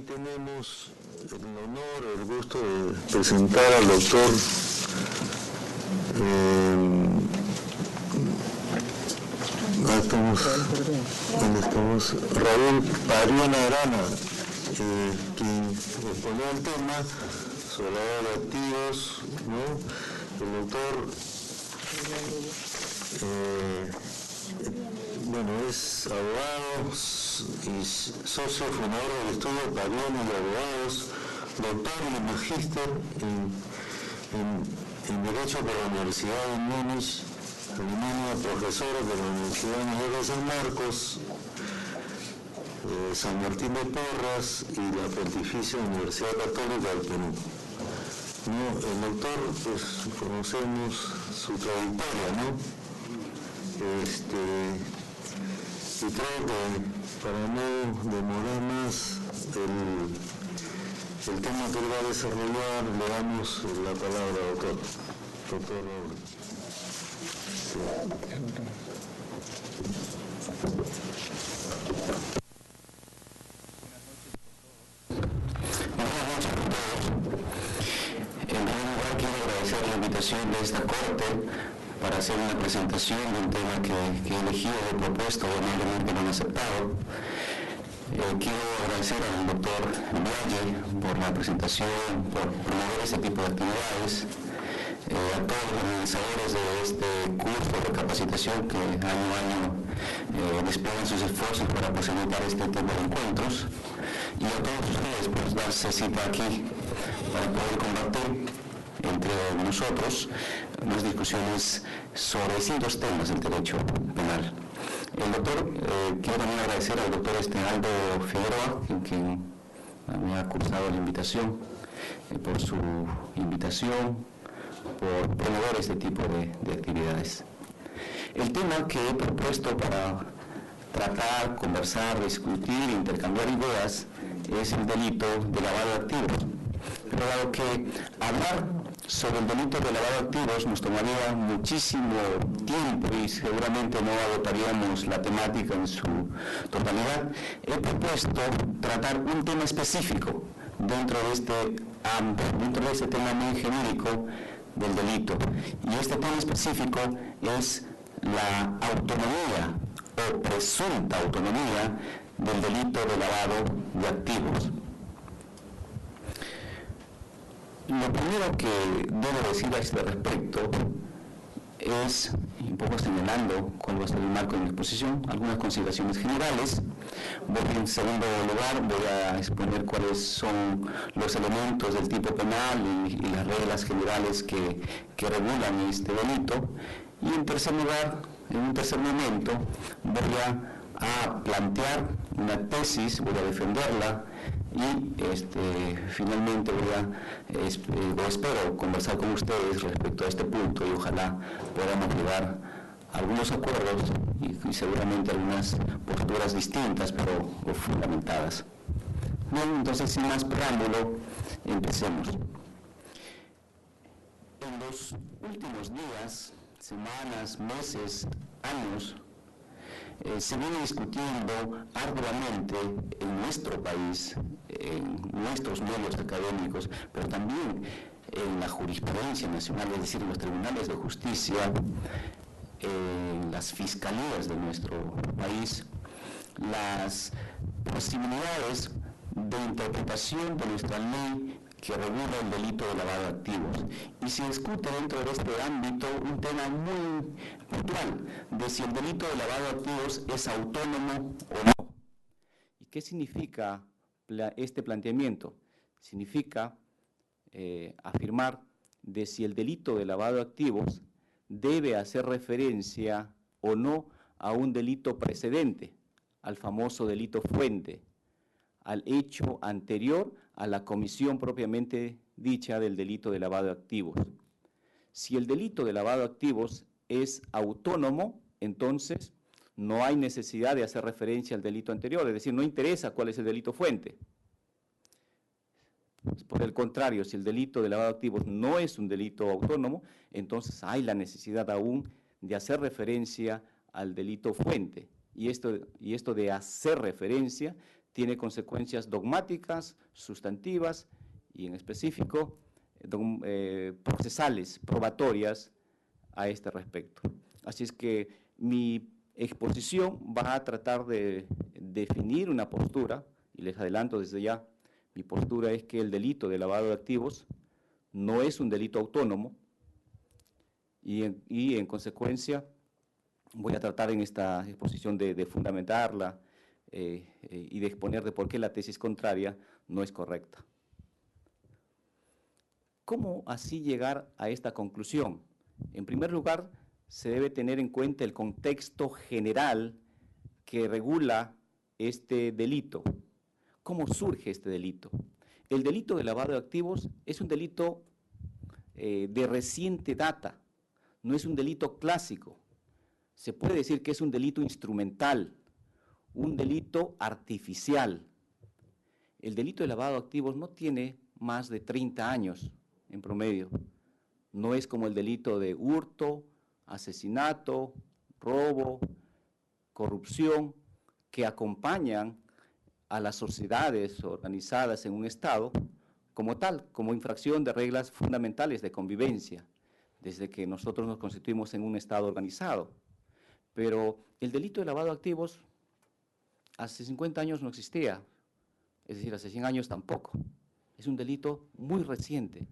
tenemos el honor, el gusto de presentar al doctor Raúl Pariona Arana, quien expone el tema sobre la edad de activos, ¿no? El doctor es abogado y socio fundador del estudio Pariona de Abogados, doctor y magíster en Derecho por la Universidad de Múnich, Alemania, profesor de la Universidad Mayor de San Marcos, San Martín de Porras y la Pontificia Universidad Católica del Perú. El doctor, pues conocemos su trayectoria, ¿no? Y creo que para no demorar más el tema que él va a desarrollar, le damos la palabra, doctor. Doctor Raúl. Sí. De esta corte para hacer una presentación de un tema que he elegido y propuesto, amablemente lo han aceptado. Quiero agradecer al doctor Valle por la presentación, por promover este tipo de actividades, a todos los organizadores de este curso de capacitación que año a año despliegan sus esfuerzos para posibilitar este tipo de encuentros, y a todos ustedes por darse cita aquí para poder compartir entre nosotros unas discusiones sobre distintos temas del derecho penal. El doctor, quiero también agradecer al doctor Aldo Figueroa, quien me ha cursado la invitación, por su invitación, por promover este tipo de actividades. El tema que he propuesto para tratar, conversar, discutir, intercambiar ideas es el delito de lavado de activos. Pero dado que hablar sobre el delito de lavado de activos nos tomaría muchísimo tiempo y seguramente no agotaríamos la temática en su totalidad, he propuesto tratar un tema específico dentro de este tema muy genérico del delito. Y este tema específico es la autonomía o presunta autonomía del delito de lavado de activos. Lo primero que debo decir a este respecto es, un poco señalando cuál va a ser el marco de mi exposición, algunas consideraciones generales. En segundo lugar, voy a exponer cuáles son los elementos del tipo penal y las reglas generales que regulan este delito. Y en tercer lugar, en un tercer momento, voy a plantear una tesis, voy a defenderla, y finalmente espero conversar con ustedes respecto a este punto y ojalá podamos llegar a algunos acuerdos y seguramente algunas posturas distintas pero fundamentadas. Bien, entonces sin más preámbulo, empecemos. En los últimos días, semanas, meses, años, se viene discutiendo arduamente en nuestro país, en nuestros medios académicos, pero también en la jurisprudencia nacional, es decir, en los tribunales de justicia, en las fiscalías de nuestro país, las posibilidades de interpretación de nuestra ley que regula el delito de lavado de activos. Y se discute dentro de este ámbito un tema muy puntual de si el delito de lavado de activos es autónomo o no. ¿Y qué significa este planteamiento? Significa afirmar de si el delito de lavado de activos debe hacer referencia o no a un delito precedente, al famoso delito fuente, al hecho anterior a la comisión propiamente dicha del delito de lavado de activos. Si el delito de lavado de activos es autónomo, entonces no hay necesidad de hacer referencia al delito anterior, es decir, no interesa cuál es el delito fuente. Por el contrario, si el delito de lavado de activos no es un delito autónomo, entonces hay la necesidad aún de hacer referencia al delito fuente. Y esto de hacer referencia tiene consecuencias dogmáticas, sustantivas y en específico procesales, probatorias a este respecto. Así es que mi exposición va a tratar de definir una postura, y les adelanto desde ya, mi postura es que el delito de lavado de activos no es un delito autónomo y en consecuencia voy a tratar en esta exposición de fundamentarla y de exponer de por qué la tesis contraria no es correcta. ¿Cómo así llegar a esta conclusión? En primer lugar, se debe tener en cuenta el contexto general que regula este delito. ¿Cómo surge este delito? El delito de lavado de activos es un delito de reciente data, no es un delito clásico. Se puede decir que es un delito instrumental, un delito artificial. El delito de lavado de activos no tiene más de 30 años en promedio. No es como el delito de hurto, asesinato, robo, corrupción, que acompañan a las sociedades organizadas en un Estado como tal, como infracción de reglas fundamentales de convivencia, desde que nosotros nos constituimos en un Estado organizado. Pero el delito de lavado de activos hace 50 años no existía, es decir, hace 100 años tampoco. Es un delito muy reciente.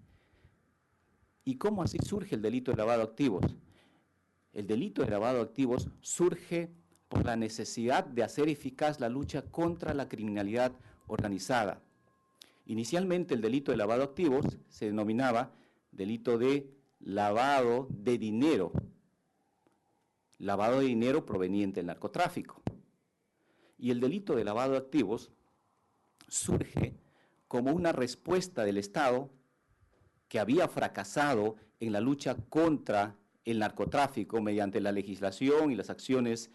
¿Y cómo así surge el delito de lavado de activos? El delito de lavado de activos surge por la necesidad de hacer eficaz la lucha contra la criminalidad organizada. Inicialmente el delito de lavado de activos se denominaba delito de lavado de dinero proveniente del narcotráfico. Y el delito de lavado de activos surge como una respuesta del Estado que había fracasado en la lucha contra el narcotráfico mediante la legislación y las acciones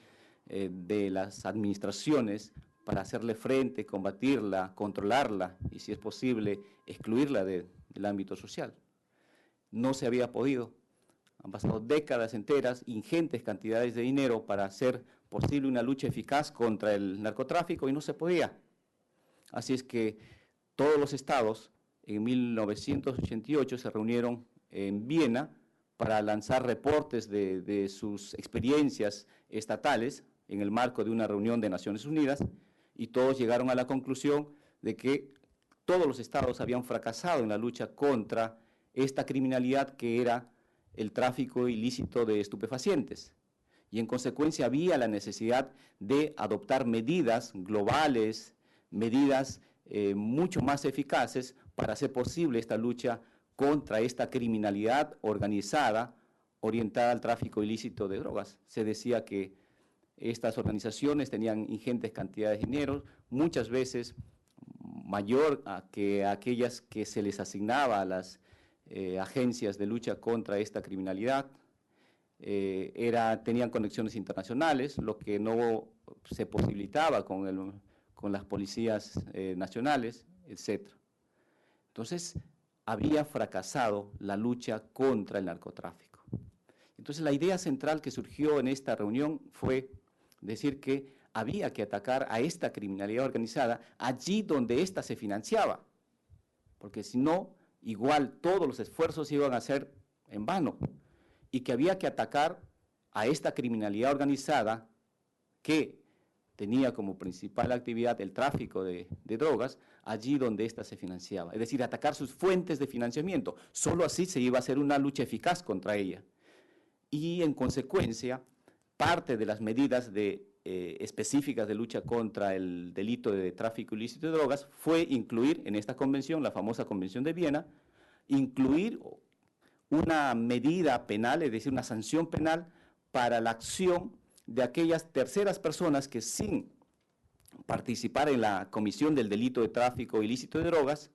de las administraciones para hacerle frente, combatirla, controlarla y, si es posible, excluirla del ámbito social. No se había podido. Han pasado décadas enteras, ingentes cantidades de dinero para hacer posible una lucha eficaz contra el narcotráfico y no se podía. Así es que todos los estados en 1988 se reunieron en Viena para lanzar reportes de sus experiencias estatales en el marco de una reunión de Naciones Unidas, y todos llegaron a la conclusión de que todos los estados habían fracasado en la lucha contra esta criminalidad que era el tráfico ilícito de estupefacientes. Y en consecuencia había la necesidad de adoptar medidas globales, medidas mucho más eficaces para hacer posible esta lucha contra esta criminalidad organizada orientada al tráfico ilícito de drogas. Se decía que estas organizaciones tenían ingentes cantidades de dinero, muchas veces mayor que aquellas que se les asignaba a las agencias de lucha contra esta criminalidad. Tenían conexiones internacionales, lo que no se posibilitaba con las policías nacionales, etc. Entonces, había fracasado la lucha contra el narcotráfico. Entonces, la idea central que surgió en esta reunión fue decir que había que atacar a esta criminalidad organizada allí donde ésta se financiaba, porque si no, igual todos los esfuerzos iban a ser en vano, y que había que atacar a esta criminalidad organizada que tenía como principal actividad el tráfico de drogas, allí donde ésta se financiaba. Es decir, atacar sus fuentes de financiamiento. Solo así se iba a hacer una lucha eficaz contra ella. Y en consecuencia, parte de las medidas específicas de lucha contra el delito de tráfico ilícito de drogas fue incluir en esta convención, la famosa Convención de Viena, incluir una medida penal, es decir, una sanción penal para la acción de aquellas terceras personas que, sin participar en la comisión del delito de tráfico ilícito de drogas,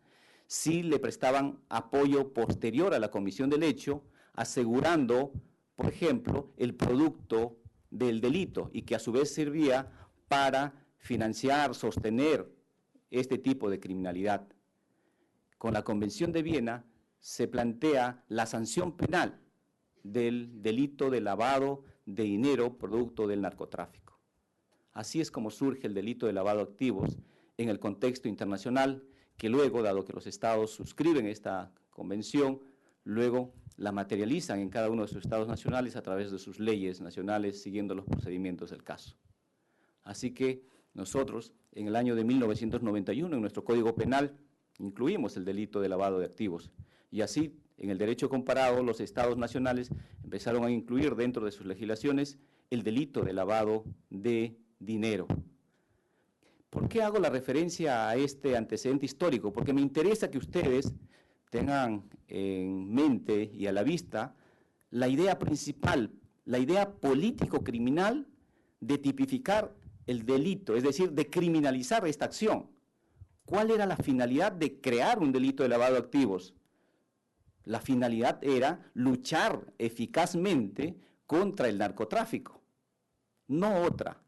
sí le prestaban apoyo posterior a la comisión del hecho, asegurando, por ejemplo, el producto del delito, y que a su vez servía para financiar, sostener este tipo de criminalidad. Con la Convención de Viena se plantea la sanción penal del delito de lavado de dinero producto del narcotráfico. Así es como surge el delito de lavado de activos en el contexto internacional, que luego, dado que los estados suscriben esta convención, luego la materializan en cada uno de sus estados nacionales a través de sus leyes nacionales, siguiendo los procedimientos del caso. Así que nosotros, en el año de 1991, en nuestro Código Penal, incluimos el delito de lavado de activos. Y así, en el derecho comparado, los estados nacionales empezaron a incluir dentro de sus legislaciones el delito de lavado de dinero. ¿Por qué hago la referencia a este antecedente histórico? Porque me interesa que ustedes tengan en mente y a la vista la idea principal, la idea político-criminal de tipificar el delito, es decir, de criminalizar esta acción. ¿Cuál era la finalidad de crear un delito de lavado de activos? La finalidad era luchar eficazmente contra el narcotráfico, no otra.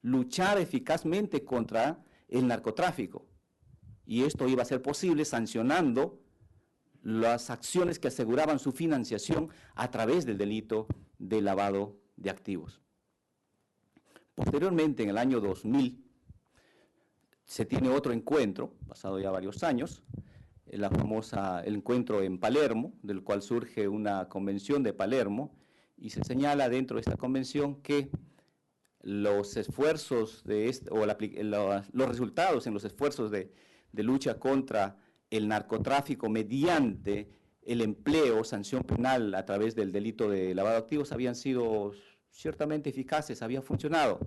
Luchar eficazmente contra el narcotráfico. Y esto iba a ser posible sancionando las acciones que aseguraban su financiación a través del delito de lavado de activos. Posteriormente, en el año 2000, se tiene otro encuentro, pasado ya varios años, el encuentro en Palermo, del cual surge una convención de Palermo, y se señala dentro de esta convención que los esfuerzos los resultados en los esfuerzos de lucha contra el narcotráfico mediante el empleo, sanción penal a través del delito de lavado de activos habían sido ciertamente eficaces, había funcionado.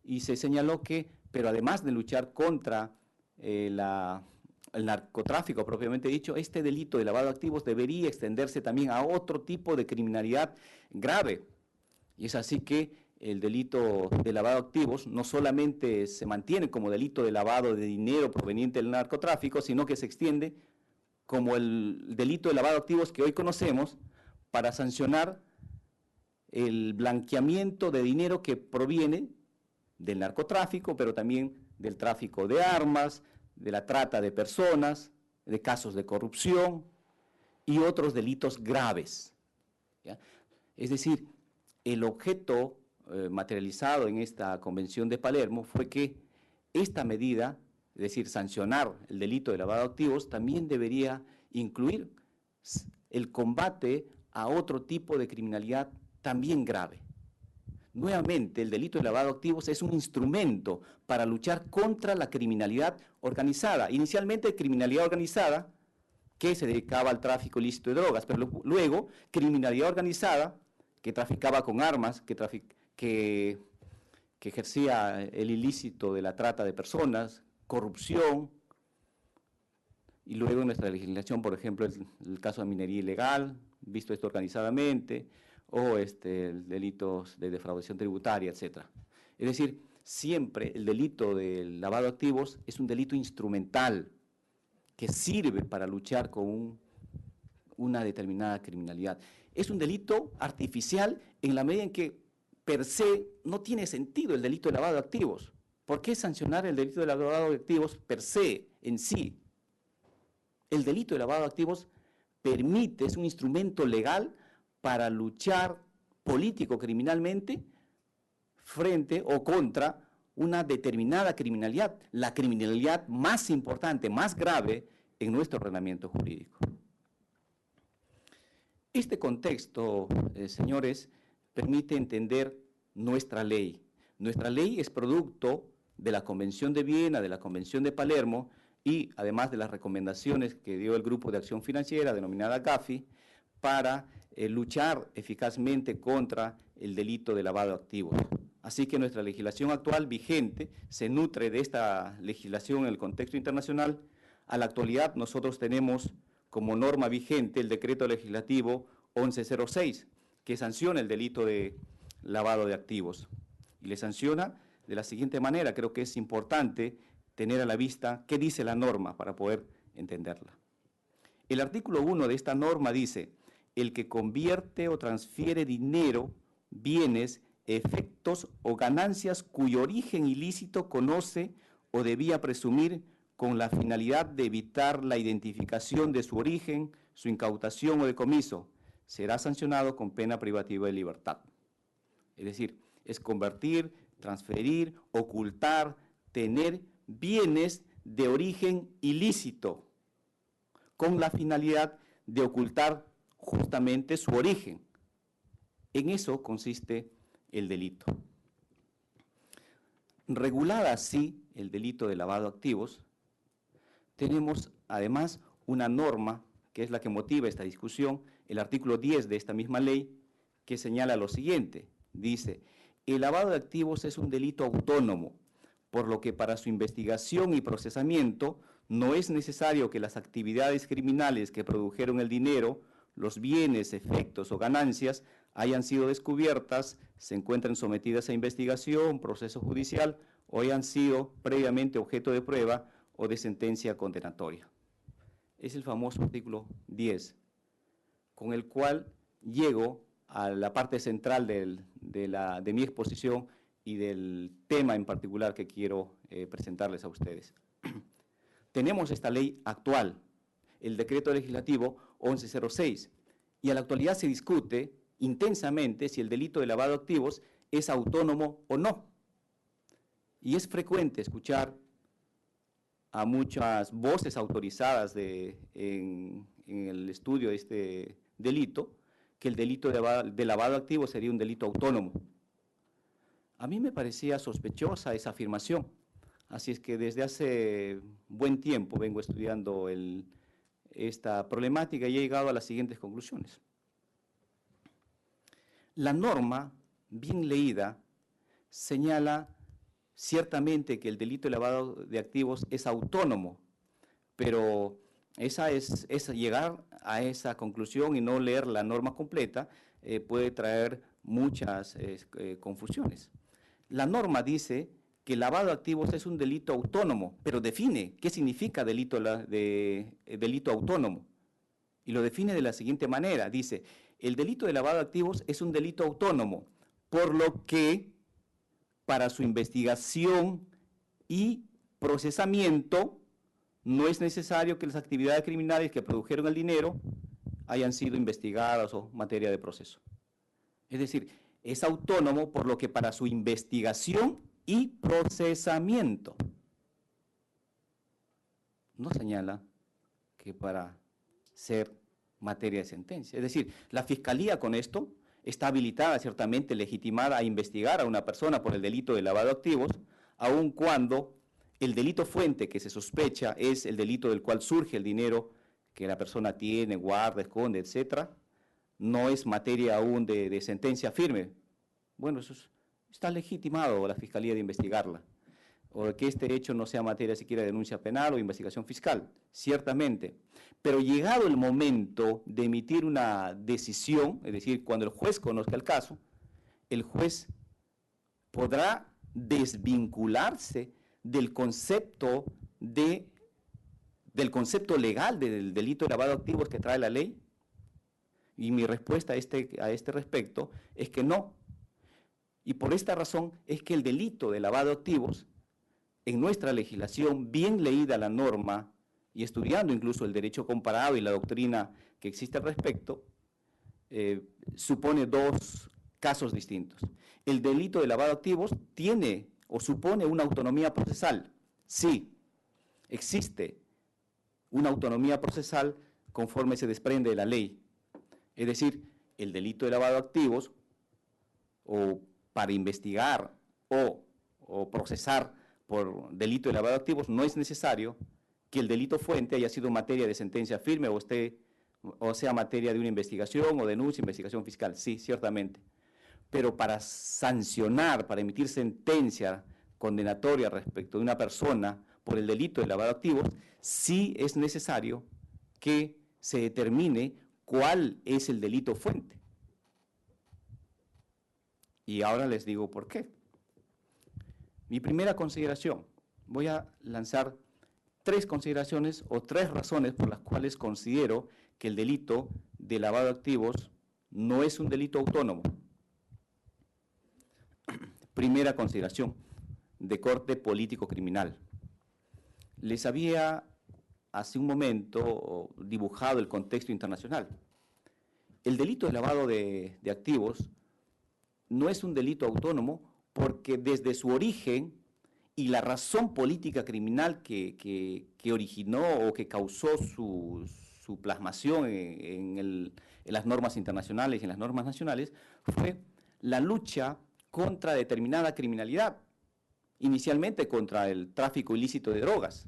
Y se señaló que, pero además de luchar contra el narcotráfico propiamente dicho, este delito de lavado de activos debería extenderse también a otro tipo de criminalidad grave. Y es así que el delito de lavado de activos no solamente se mantiene como delito de lavado de dinero proveniente del narcotráfico, sino que se extiende como el delito de lavado de activos que hoy conocemos para sancionar el blanqueamiento de dinero que proviene del narcotráfico, pero también del tráfico de armas, de la trata de personas, de casos de corrupción y otros delitos graves, ¿ya? Es decir, el objeto materializado en esta Convención de Palermo fue que esta medida, es decir, sancionar el delito de lavado de activos, también debería incluir el combate a otro tipo de criminalidad también grave. Nuevamente, el delito de lavado de activos es un instrumento para luchar contra la criminalidad organizada. Inicialmente, criminalidad organizada que se dedicaba al tráfico ilícito de drogas, pero luego criminalidad organizada que traficaba con armas, que ejercía el ilícito de la trata de personas, corrupción, y luego en nuestra legislación, por ejemplo, el caso de minería ilegal, visto esto organizadamente, o delitos de defraudación tributaria, etc. Es decir, siempre el delito del lavado de activos es un delito instrumental que sirve para luchar con una determinada criminalidad. Es un delito artificial en la medida en que per se no tiene sentido el delito de lavado de activos. ¿Por qué sancionar el delito de lavado de activos per se, en sí? El delito de lavado de activos permite, es un instrumento legal para luchar político-criminalmente frente o contra una determinada criminalidad, la criminalidad más importante, más grave en nuestro ordenamiento jurídico. Este contexto, señores, permite entender nuestra ley. Nuestra ley es producto de la Convención de Viena, de la Convención de Palermo y además de las recomendaciones que dio el Grupo de Acción Financiera, denominada GAFI, para luchar eficazmente contra el delito de lavado de activos. Así que nuestra legislación actual vigente se nutre de esta legislación en el contexto internacional. A la actualidad nosotros tenemos como norma vigente el decreto legislativo 1106, que sanciona el delito de lavado de activos. Y le sanciona de la siguiente manera, creo que es importante tener a la vista qué dice la norma para poder entenderla. El artículo 1 de esta norma dice: el que convierte o transfiere dinero, bienes, efectos o ganancias cuyo origen ilícito conoce o debía presumir con la finalidad de evitar la identificación de su origen, su incautación o decomiso, será sancionado con pena privativa de libertad. Es decir, es convertir, transferir, ocultar, tener bienes de origen ilícito, con la finalidad de ocultar justamente su origen. En eso consiste el delito. Regulada así el delito de lavado de activos, tenemos además una norma que es la que motiva esta discusión, el artículo 10 de esta misma ley, que señala lo siguiente, dice: el lavado de activos es un delito autónomo, por lo que para su investigación y procesamiento no es necesario que las actividades criminales que produjeron el dinero, los bienes, efectos o ganancias hayan sido descubiertas, se encuentren sometidas a investigación, proceso judicial o hayan sido previamente objeto de prueba o de sentencia condenatoria. Es el famoso artículo 10, con el cual llego a la parte central de mi exposición y del tema en particular que quiero presentarles a ustedes. Tenemos esta ley actual, el decreto legislativo 1106, y a la actualidad se discute intensamente si el delito de lavado de activos es autónomo o no. Y es frecuente escuchar a muchas voces autorizadas en el estudio de este delito, que el delito de lavado de activos sería un delito autónomo. A mí me parecía sospechosa esa afirmación, así es que desde hace buen tiempo vengo estudiando esta problemática y he llegado a las siguientes conclusiones. La norma, bien leída, señala ciertamente que el delito de lavado de activos es autónomo, pero llegar a esa conclusión y no leer la norma completa puede traer muchas confusiones. La norma dice que el lavado de activos es un delito autónomo, pero define qué significa delito autónomo. Y lo define de la siguiente manera, dice: el delito de lavado de activos es un delito autónomo, por lo que para su investigación y procesamiento no es necesario que las actividades criminales que produjeron el dinero hayan sido investigadas o materia de proceso. Es decir, es autónomo por lo que para su investigación y procesamiento. No señala que para ser materia de sentencia. Es decir, la Fiscalía con esto está habilitada, ciertamente legitimada, a investigar a una persona por el delito de lavado de activos, aun cuando el delito fuente que se sospecha es el delito del cual surge el dinero que la persona tiene, guarda, esconde, etc., no es materia aún de sentencia firme. Bueno, está legitimado la Fiscalía de investigarla, o que este hecho no sea materia siquiera de denuncia penal o investigación fiscal, ciertamente. Pero llegado el momento de emitir una decisión, es decir, cuando el juez conozca el caso, el juez podrá desvincularse del concepto legal del delito de lavado de activos que trae la ley. Y mi respuesta a este respecto es que no. Y por esta razón es que el delito de lavado de activos, en nuestra legislación, bien leída la norma y estudiando incluso el derecho comparado y la doctrina que existe al respecto, supone dos casos distintos. El delito de lavado de activos tiene o supone una autonomía procesal. Sí, existe una autonomía procesal conforme se desprende de la ley. Es decir, el delito de lavado de activos, o para investigar o procesar por delito de lavado de activos, no es necesario que el delito fuente haya sido materia de sentencia firme o sea materia de una investigación o denuncia, investigación fiscal. Sí, ciertamente. Pero para sancionar, para emitir sentencia condenatoria respecto de una persona por el delito de lavado de activos, sí es necesario que se determine cuál es el delito fuente. Y ahora les digo por qué. Mi primera consideración, voy a lanzar 3 consideraciones o 3 razones por las cuales considero que el delito de lavado de activos no es un delito autónomo. Primera consideración, de corte político-criminal. Les había hace un momento dibujado el contexto internacional. El delito de lavado de activos no es un delito autónomo porque desde su origen y la razón política criminal que originó o que causó su plasmación en las normas internacionales y en las normas nacionales fue la lucha contra determinada criminalidad, inicialmente contra el tráfico ilícito de drogas,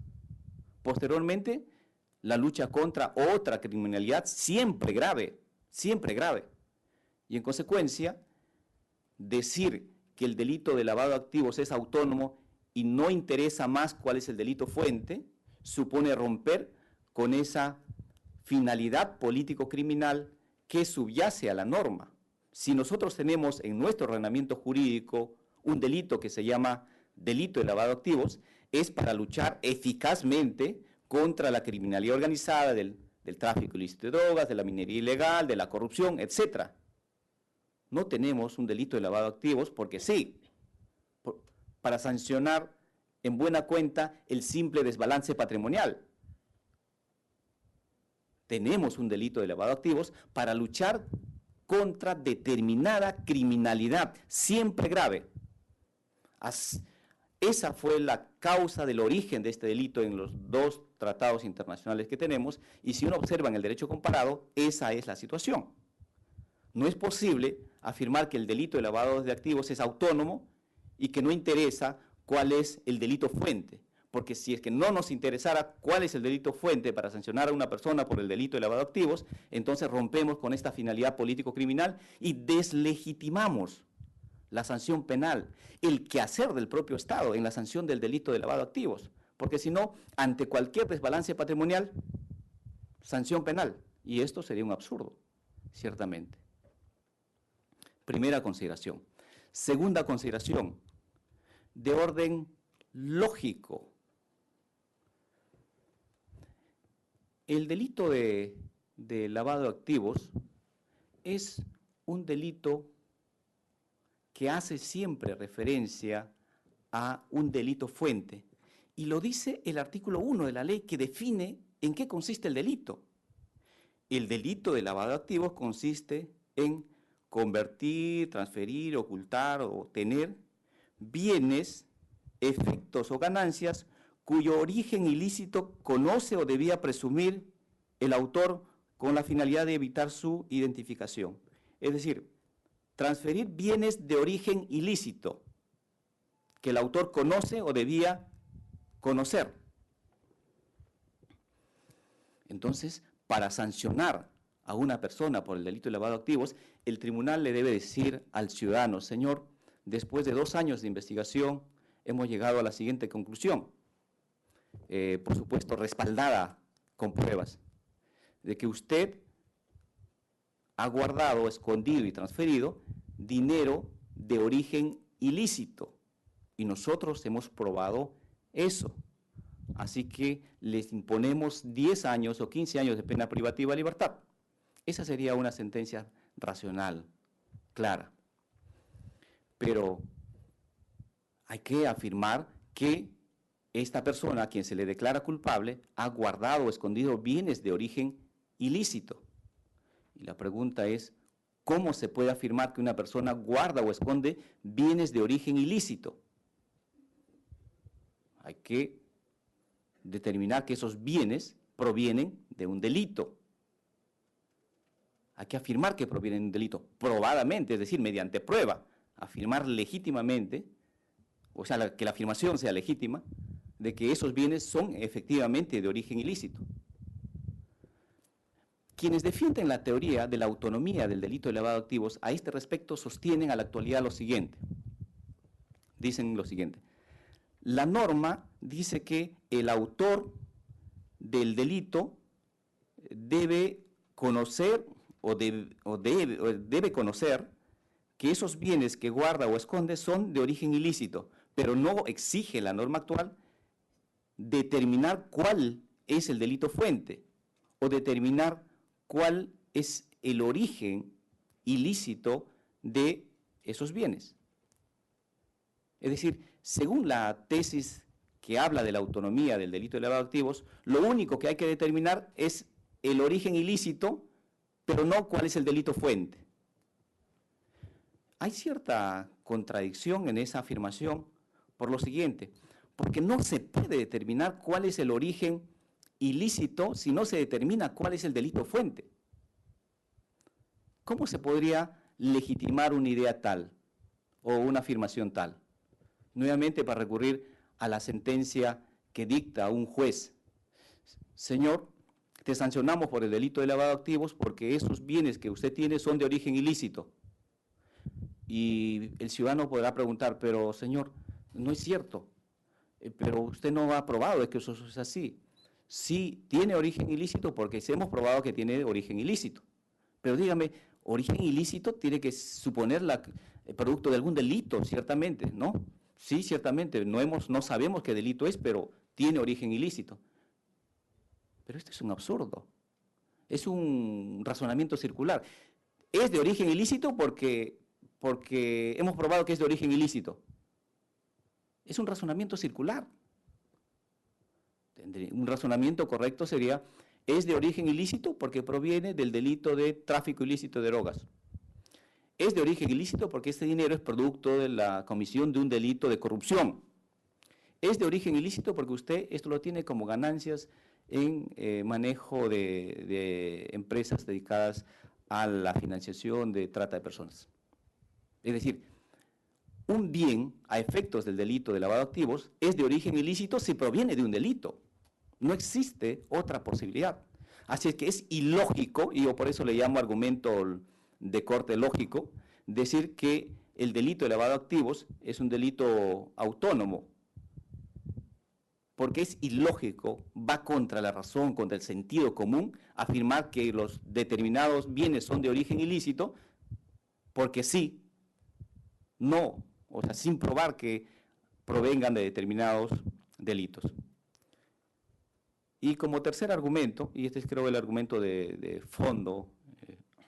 posteriormente la lucha contra otra criminalidad siempre grave, y en consecuencia decir que el delito de lavado de activos es autónomo y no interesa más cuál es el delito fuente, supone romper con esa finalidad político-criminal que subyace a la norma. Si nosotros tenemos en nuestro ordenamiento jurídico un delito que se llama delito de lavado de activos, es para luchar eficazmente contra la criminalidad organizada del tráfico ilícito de drogas, de la minería ilegal, de la corrupción, etc. No tenemos un delito de lavado de activos porque sí, para sancionar en buena cuenta el simple desbalance patrimonial. Tenemos un delito de lavado de activos para luchar contra determinada criminalidad, siempre grave. Esa fue la causa del origen de este delito en los dos tratados internacionales que tenemos, y si uno observa en el derecho comparado, esa es la situación. No es posible afirmar que el delito de lavado de activos es autónomo y que no interesa cuál es el delito fuente, porque si es que no nos interesara cuál es el delito fuente para sancionar a una persona por el delito de lavado de activos, entonces rompemos con esta finalidad político-criminal y deslegitimamos la sanción penal, el quehacer del propio Estado en la sanción del delito de lavado de activos, porque si no, ante cualquier desbalance patrimonial, sanción penal, y esto sería un absurdo, ciertamente. Primera consideración. Segunda consideración, de orden lógico. El delito de lavado de activos es un delito que hace siempre referencia a un delito fuente. Y lo dice el artículo 1 de la ley, que define en qué consiste el delito. El delito de lavado de activos consiste en convertir, transferir, ocultar o tener bienes, efectos o ganancias cuyo origen ilícito conoce o debía presumir el autor con la finalidad de evitar su identificación. Es decir, transferir bienes de origen ilícito que el autor conoce o debía conocer. Entonces, para sancionar a una persona por el delito de lavado de activos, el tribunal le debe decir al ciudadano: señor, después de 2 años de investigación, hemos llegado a la siguiente conclusión, por supuesto respaldada con pruebas, de que usted ha guardado, escondido y transferido dinero de origen ilícito, y nosotros hemos probado eso. Así que les imponemos 10 años o 15 años de pena privativa de libertad. Esa sería una sentencia racional, clara. Pero hay que afirmar que esta persona a quien se le declara culpable ha guardado o escondido bienes de origen ilícito. Y la pregunta es, ¿cómo se puede afirmar que una persona guarda o esconde bienes de origen ilícito? Hay que determinar que esos bienes provienen de un delito. Hay que afirmar que provienen de un delito, probadamente, es decir, mediante prueba, afirmar legítimamente, o sea, que la afirmación sea legítima, de que esos bienes son efectivamente de origen ilícito. Quienes defienden la teoría de la autonomía del delito de lavado de activos a este respecto sostienen a la actualidad lo siguiente. Dicen lo siguiente: la norma dice que el autor del delito debe conocer o debe conocer que esos bienes que guarda o esconde son de origen ilícito, pero no exige la norma actual determinar cuál es el delito fuente o determinar cuál es el origen ilícito de esos bienes. Es decir, según la tesis que habla de la autonomía del delito de lavado de activos, lo único que hay que determinar es el origen ilícito, pero no cuál es el delito fuente. Hay cierta contradicción en esa afirmación por lo siguiente, porque no se puede determinar cuál es el origen ilícito si no se determina cuál es el delito fuente. ¿Cómo se podría legitimar una idea tal o una afirmación tal? Nuevamente, para recurrir a la sentencia que dicta un juez. Señor, te sancionamos por el delito de lavado de activos porque esos bienes que usted tiene son de origen ilícito. Y el ciudadano podrá preguntar, pero señor, no es cierto, pero usted no ha probado de que eso es así. Sí tiene origen ilícito porque hemos probado que tiene origen ilícito. Pero dígame, origen ilícito tiene que suponer el producto de algún delito, ciertamente, ¿no? Sí, ciertamente, no sabemos qué delito es, pero tiene origen ilícito. Pero esto es un absurdo, es un razonamiento circular. Es de origen ilícito porque hemos probado que es de origen ilícito. Es un razonamiento circular. Un razonamiento correcto sería, es de origen ilícito porque proviene del delito de tráfico ilícito de drogas. Es de origen ilícito porque este dinero es producto de la comisión de un delito de corrupción. Es de origen ilícito porque usted esto lo tiene como ganancias en manejo de empresas dedicadas a la financiación de trata de personas. Es decir, un bien a efectos del delito de lavado de activos es de origen ilícito si proviene de un delito. No existe otra posibilidad. Así es que es ilógico, y yo por eso le llamo argumento de corte lógico, decir que el delito de lavado de activos es un delito autónomo, porque es ilógico, va contra la razón, contra el sentido común, afirmar que los determinados bienes son de origen ilícito, porque sí, no, o sea, sin probar que provengan de determinados delitos. Y como tercer argumento, y este es creo el argumento de fondo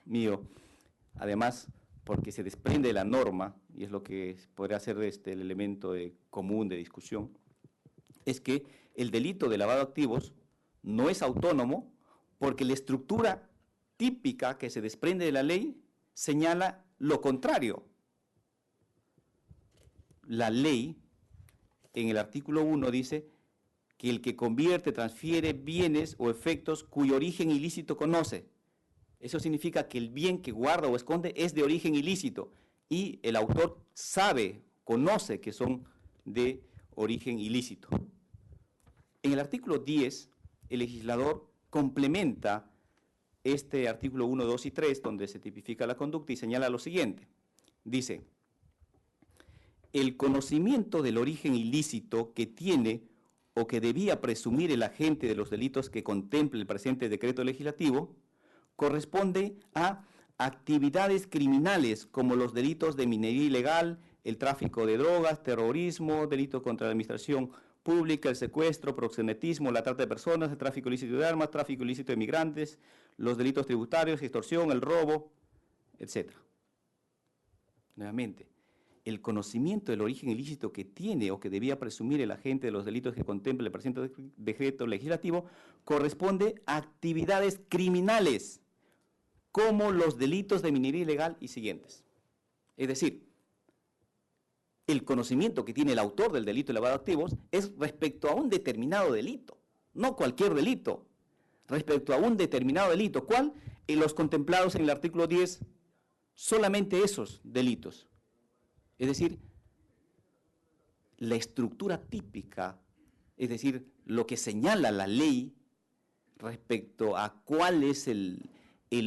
mío, además porque se desprende de la norma, y es lo que podría ser el elemento común de discusión, es que el delito de lavado de activos no es autónomo porque la estructura típica que se desprende de la ley señala lo contrario. La ley, en el artículo 1, dice que el que convierte, transfiere bienes o efectos cuyo origen ilícito conoce. Eso significa que el bien que guarda o esconde es de origen ilícito y el autor sabe, conoce que son de origen ilícito. En el artículo 10, el legislador complementa este artículo 1, 2 y 3, donde se tipifica la conducta y señala lo siguiente. Dice, el conocimiento del origen ilícito que tiene o que debía presumir el agente de los delitos que contemple el presente decreto legislativo corresponde a actividades criminales como los delitos de minería ilegal, el tráfico de drogas, terrorismo, delito contra la administración pública, el secuestro, proxenetismo, la trata de personas, el tráfico ilícito de armas, tráfico ilícito de migrantes, los delitos tributarios, extorsión, el robo, etc. Nuevamente, el conocimiento del origen ilícito que tiene o que debía presumir el agente de los delitos que contemple el presente decreto legislativo corresponde a actividades criminales como los delitos de minería ilegal y siguientes. Es decir, el conocimiento que tiene el autor del delito de lavado de activos es respecto a un determinado delito, no cualquier delito, respecto a un determinado delito. ¿Cuál? Los contemplados en el artículo 10, solamente esos delitos. Es decir, la estructura típica, es decir, lo que señala la ley respecto a cuál es el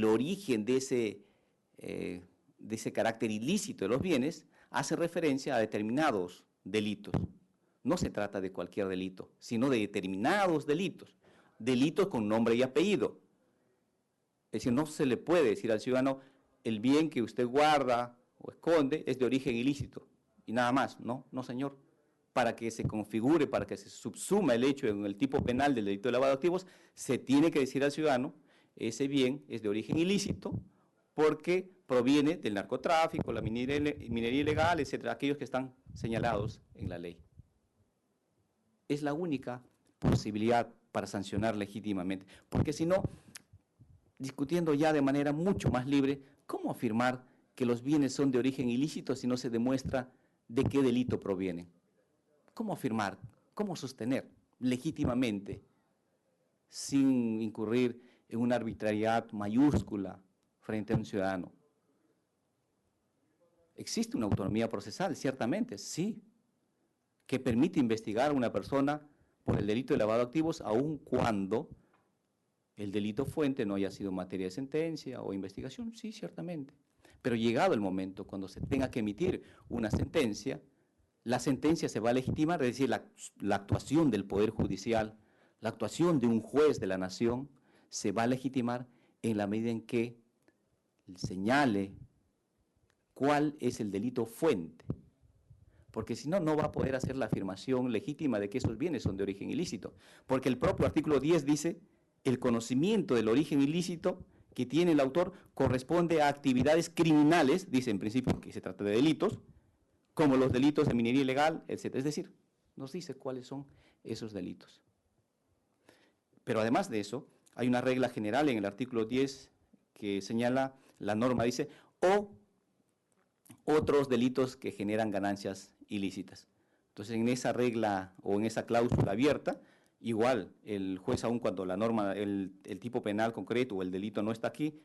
origen de ese carácter ilícito de los bienes, hace referencia a determinados delitos. No se trata de cualquier delito, sino de determinados delitos, delitos con nombre y apellido. Es decir, no se le puede decir al ciudadano, el bien que usted guarda o esconde es de origen ilícito, y nada más, no, señor. Para que se configure, para que se subsuma el hecho en el tipo penal del delito de lavado de activos, se tiene que decir al ciudadano, ese bien es de origen ilícito, porque proviene del narcotráfico, la minería ilegal, etcétera, aquellos que están señalados en la ley. Es la única posibilidad para sancionar legítimamente, porque si no, discutiendo ya de manera mucho más libre, ¿cómo afirmar que los bienes son de origen ilícito si no se demuestra de qué delito provienen? ¿Cómo afirmar? ¿Cómo sostener legítimamente, sin incurrir en una arbitrariedad mayúscula frente a un ciudadano? Existe una autonomía procesal, ciertamente, sí, que permite investigar a una persona por el delito de lavado de activos, aun cuando el delito fuente no haya sido materia de sentencia o investigación, sí, ciertamente. Pero llegado el momento, cuando se tenga que emitir una sentencia, la sentencia se va a legitimar, es decir, la actuación del Poder Judicial, la actuación de un juez de la nación, se va a legitimar en la medida en que señale cuál es el delito fuente. Porque si no, no va a poder hacer la afirmación legítima de que esos bienes son de origen ilícito. Porque el propio artículo 10 dice, el conocimiento del origen ilícito que tiene el autor corresponde a actividades criminales, dice en principio que se trata de delitos, como los delitos de minería ilegal, etc. Es decir, nos dice cuáles son esos delitos. Pero además de eso, hay una regla general en el artículo 10 que señala, la norma dice, o otros delitos que generan ganancias ilícitas. Entonces, en esa regla o en esa cláusula abierta, igual el juez, aun cuando la norma, el tipo penal concreto o el delito no está aquí,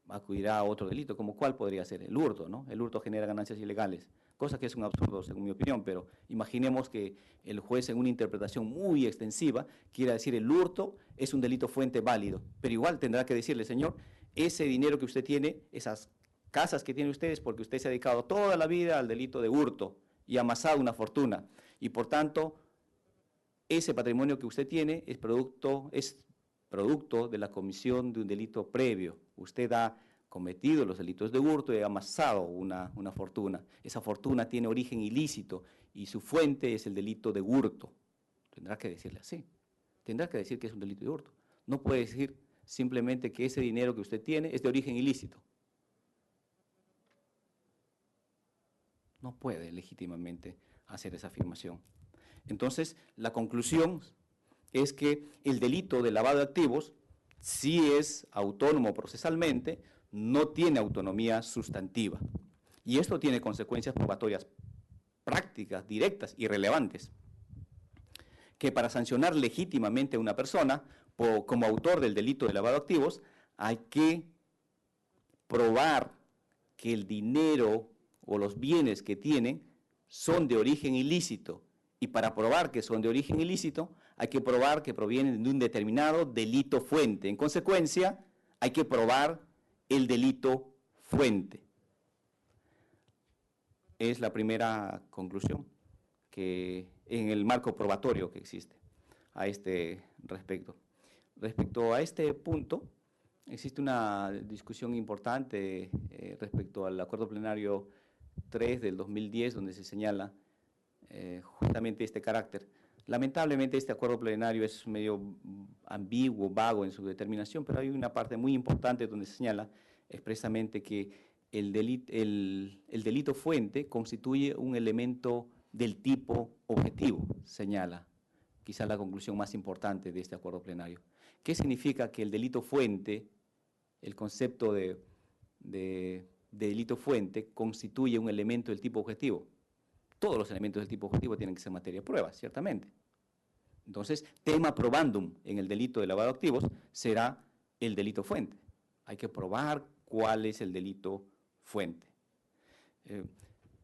acudirá a otro delito, como cuál podría ser el hurto, ¿no? El hurto genera ganancias ilegales, cosa que es un absurdo según mi opinión, pero imaginemos que el juez en una interpretación muy extensiva quiera decir el hurto es un delito fuente válido, pero igual tendrá que decirle, señor, ese dinero que usted tiene, esas casas que tiene usted es porque usted se ha dedicado toda la vida al delito de hurto y ha amasado una fortuna, y por tanto, ese patrimonio que usted tiene es producto de la comisión de un delito previo. Usted ha cometido los delitos de hurto y ha amasado una fortuna. Esa fortuna tiene origen ilícito y su fuente es el delito de hurto. Tendrá que decirle así. Tendrá que decir que es un delito de hurto. No puede decir simplemente que ese dinero que usted tiene es de origen ilícito. No puede legítimamente hacer esa afirmación. Entonces, la conclusión es que el delito de lavado de activos sí es autónomo procesalmente, no tiene autonomía sustantiva. Y esto tiene consecuencias probatorias prácticas, directas y relevantes. Que para sancionar legítimamente a una persona como autor del delito de lavado de activos, hay que probar que el dinero o los bienes que tienen son de origen ilícito. Y para probar que son de origen ilícito, hay que probar que provienen de un determinado delito fuente. En consecuencia, hay que probar el delito fuente. Es la primera conclusión que en el marco probatorio que existe a este respecto. Respecto a este punto, existe una discusión importante respecto al acuerdo plenario 3 del 2010, donde se señala justamente este carácter. Lamentablemente este acuerdo plenario es medio ambiguo, vago en su determinación, pero hay una parte muy importante donde se señala expresamente que el delito fuente constituye un elemento del tipo objetivo, señala, quizá la conclusión más importante de este acuerdo plenario. ¿Qué significa que el delito fuente, el concepto de delito fuente, constituye un elemento del tipo objetivo? Todos los elementos del tipo objetivo tienen que ser materia de prueba, ciertamente. Entonces, tema probandum en el delito de lavado de activos será el delito fuente. Hay que probar cuál es el delito fuente.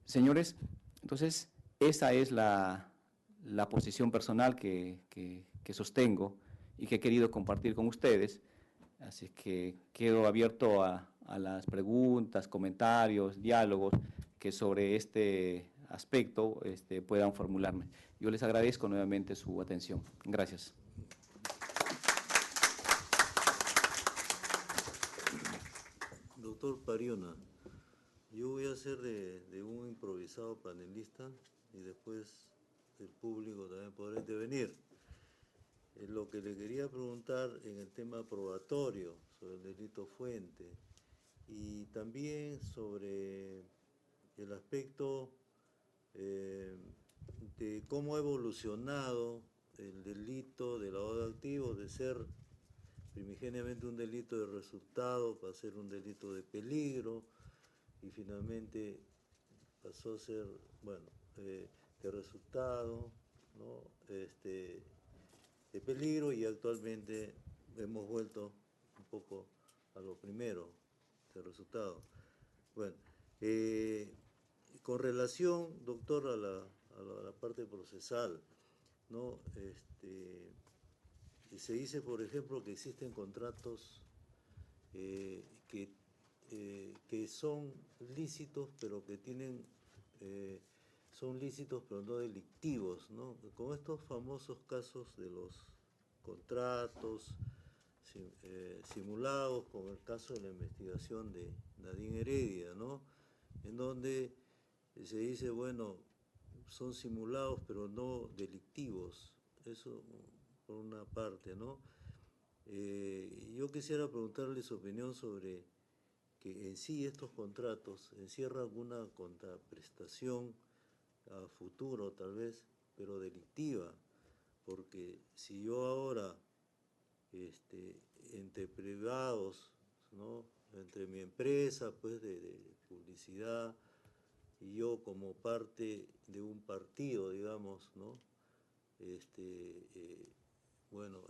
Señores, entonces, esa es la posición personal que sostengo y que he querido compartir con ustedes. Así que quedo abierto a las preguntas, comentarios, diálogos que sobre este aspecto puedan formularme. Yo les agradezco nuevamente su atención. Gracias. Doctor Pariona, yo voy a ser de un improvisado panelista y después el público también podrá intervenir. Lo que le quería preguntar en el tema probatorio sobre el delito fuente y también sobre el aspecto de cómo ha evolucionado el delito de lavado de activos de ser primigeniamente un delito de resultado para ser un delito de peligro y finalmente pasó a ser, bueno, de resultado ¿no? De peligro, y actualmente hemos vuelto un poco a lo primero, de resultado. Bueno, con relación, doctor, a la parte procesal, ¿no? Se dice, por ejemplo, que existen contratos eh, que, que son lícitos, pero que tienen, son lícitos, pero no delictivos, ¿no? Con estos famosos casos de los contratos simulados, como el caso de la investigación de Nadine Heredia, ¿no? En donde se dice, bueno, son simulados pero no delictivos, eso por una parte, ¿no? Yo quisiera preguntarle su opinión sobre que en sí estos contratos encierran alguna contraprestación a futuro tal vez, pero delictiva, porque si yo ahora entre privados, ¿no? Entre mi empresa pues de publicidad y yo como parte de un partido, digamos, ¿no? Bueno,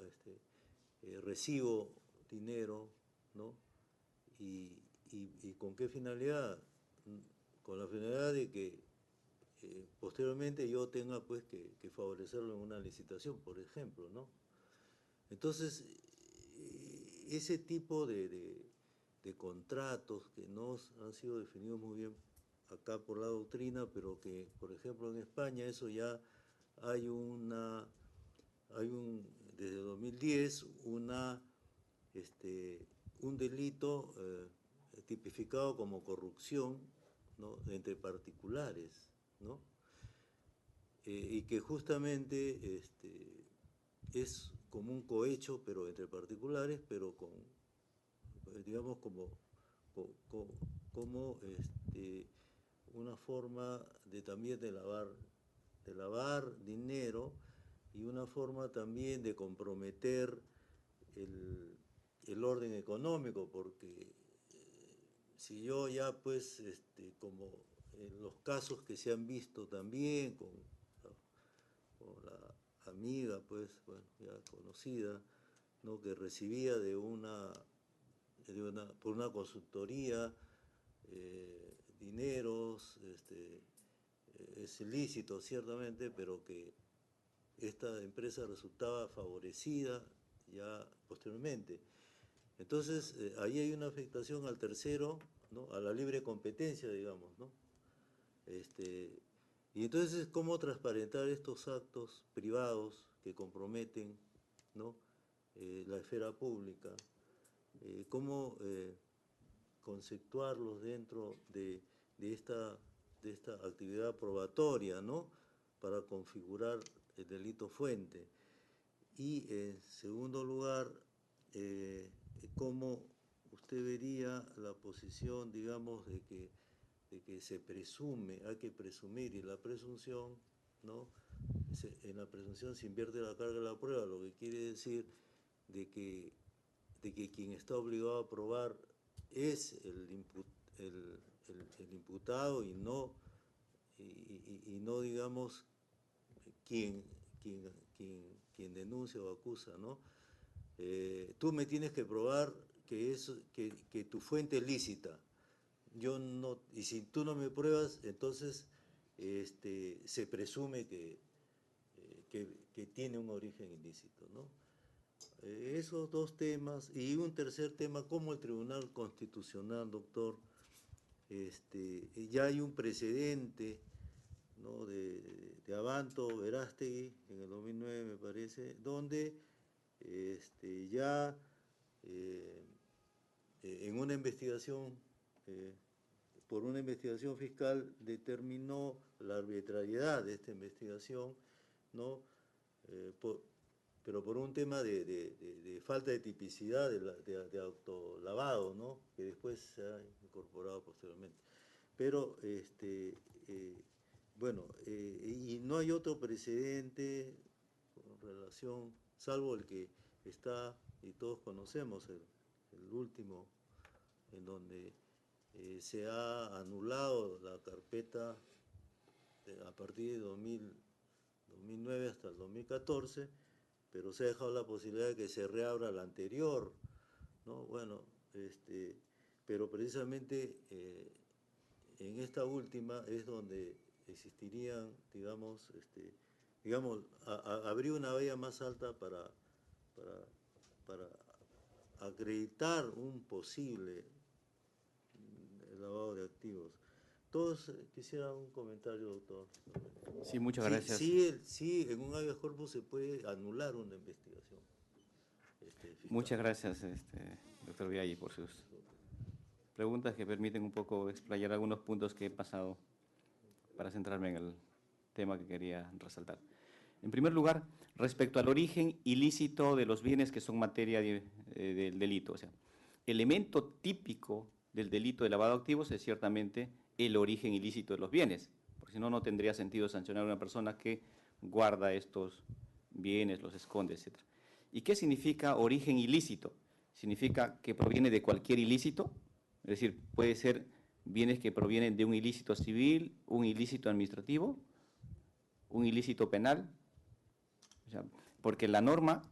recibo dinero, ¿no? Y, y con qué finalidad, con la finalidad de que posteriormente yo tenga pues que favorecerlo en una licitación, por ejemplo, ¿no? Entonces, ese tipo de contratos que no han sido definidos muy bien acá por la doctrina, pero que, por ejemplo, en España eso ya hay desde 2010 un delito tipificado como corrupción, ¿no? Entre particulares, ¿no? Y que justamente es como un cohecho, pero entre particulares, pero con, digamos, como una forma de también de lavar dinero, y una forma también de comprometer el orden económico, porque si yo ya pues, como en los casos que se han visto también con la amiga, pues, bueno, ya conocida, ¿no? Que recibía por una consultoría, dineros, es ilícito ciertamente, pero que esta empresa resultaba favorecida ya posteriormente. Entonces, ahí hay una afectación al tercero, ¿no? A la libre competencia, digamos, ¿no? Y entonces, ¿cómo transparentar estos actos privados que comprometen, ¿no? La esfera pública? ¿Cómo conceptuarlos dentro de esta actividad probatoria, ¿no? Para configurar el delito fuente? Y en segundo lugar, ¿cómo usted vería la posición, digamos, de que se presume, hay que presumir, y la presunción, ¿no? En la presunción se invierte la carga de la prueba, lo que quiere decir de que quien está obligado a probar es el imputado, y no digamos, quien, quien, quien denuncia o acusa, ¿no? Tú me tienes que probar que tu fuente es lícita. Yo no, y si tú no me pruebas, entonces se presume que tiene un origen ilícito, ¿no? Esos dos temas, y un tercer tema, como el Tribunal Constitucional, doctor, ya hay un precedente, ¿no? de Abanto Verástegui en el 2009, me parece, donde ya en una investigación, por una investigación fiscal, determinó la arbitrariedad de esta investigación, ¿no? Pero por un tema de falta de tipicidad, de autolavado, ¿no? Que después se ha incorporado posteriormente. Pero, bueno, y no hay otro precedente con relación, salvo el que está, y todos conocemos, el último, en donde se ha anulado la carpeta a partir de 2009 hasta el 2014, pero se ha dejado la posibilidad de que se reabra la anterior, ¿no? Bueno, pero precisamente en esta última es donde existirían, digamos, habría una valla más alta para acreditar un posible lavado de activos. Todos quisieran un comentario, doctor. Sí, muchas gracias. Sí, en un habeas corpus se puede anular una investigación. Muchas gracias, doctor Viaggi, por sus preguntas que permiten un poco explayar algunos puntos que he pasado para centrarme en el tema que quería resaltar. En primer lugar, respecto al origen ilícito de los bienes que son materia del delito. O sea, elemento típico del delito de lavado de activos es ciertamente el origen ilícito de los bienes, porque si no, no tendría sentido sancionar a una persona que guarda estos bienes, los esconde, etc. ¿Y qué significa origen ilícito? Significa que proviene de cualquier ilícito, es decir, puede ser bienes que provienen de un ilícito civil, un ilícito administrativo, un ilícito penal. O sea, porque la norma,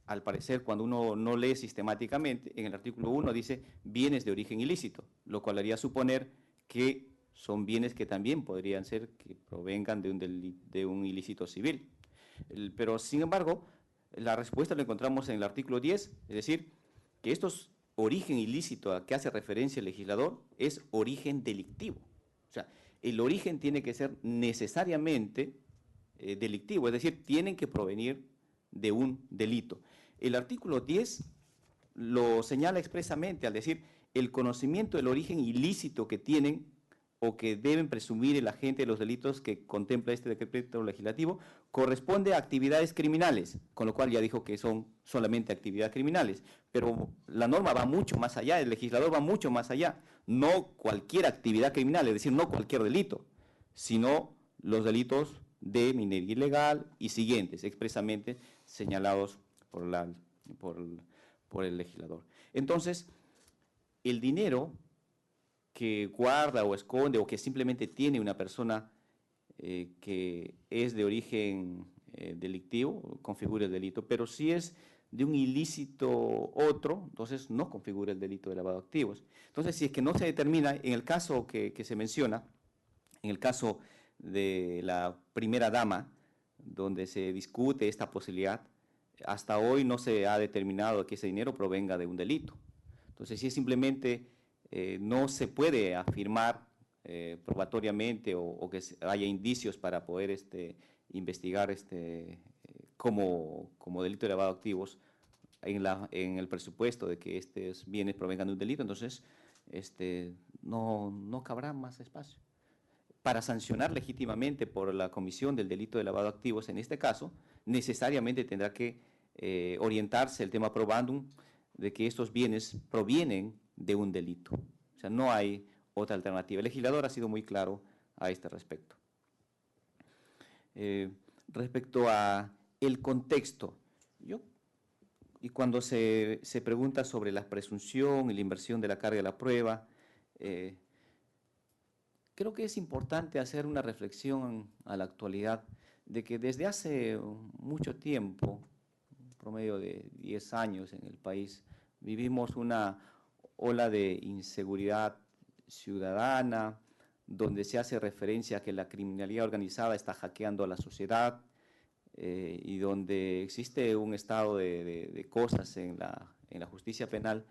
al parecer, cuando uno no lee sistemáticamente, en el artículo 1 dice bienes de origen ilícito, lo cual haría suponer que son bienes que también podrían ser que provengan de un ilícito civil. Pero, sin embargo, la respuesta la encontramos en el artículo 10, es decir, que estos origen ilícito a que hace referencia el legislador es origen delictivo. O sea, el origen tiene que ser necesariamente delictivo, es decir, tienen que provenir de un delito. El artículo 10 lo señala expresamente al decir el conocimiento del origen ilícito que tienen o que deben presumir el agente de los delitos que contempla este decreto legislativo corresponde a actividades criminales, con lo cual ya dijo que son solamente actividades criminales, pero la norma va mucho más allá, el legislador va mucho más allá, no cualquier actividad criminal, es decir, no cualquier delito, sino los delitos de minería ilegal y siguientes, expresamente señalados por el legislador. Entonces, el dinero que guarda o esconde o que simplemente tiene una persona que es de origen delictivo, configura el delito, pero si es de un ilícito otro, entonces no configura el delito de lavado de activos. Entonces, si es que no se determina, en el caso que se menciona, en el caso de la primera dama, donde se discute esta posibilidad, hasta hoy no se ha determinado que ese dinero provenga de un delito. Entonces, si es simplemente no se puede afirmar probatoriamente o que haya indicios para poder investigar como delito de lavado de activos en el presupuesto de que estos bienes provengan de un delito, entonces no cabrá más espacio. Para sancionar legítimamente por la comisión del delito de lavado de activos, en este caso, necesariamente tendrá que orientarse el tema probandum de que estos bienes provienen de un delito. O sea, no hay otra alternativa. El legislador ha sido muy claro a este respecto. Respecto a el contexto, y cuando se pregunta sobre la presunción y la inversión de la carga de la prueba, creo que es importante hacer una reflexión a la actualidad de que desde hace mucho tiempo, un promedio de 10 años en el país, vivimos una ola de inseguridad ciudadana, donde se hace referencia a que la criminalidad organizada está hackeando a la sociedad y donde existe un estado de cosas en la justicia penal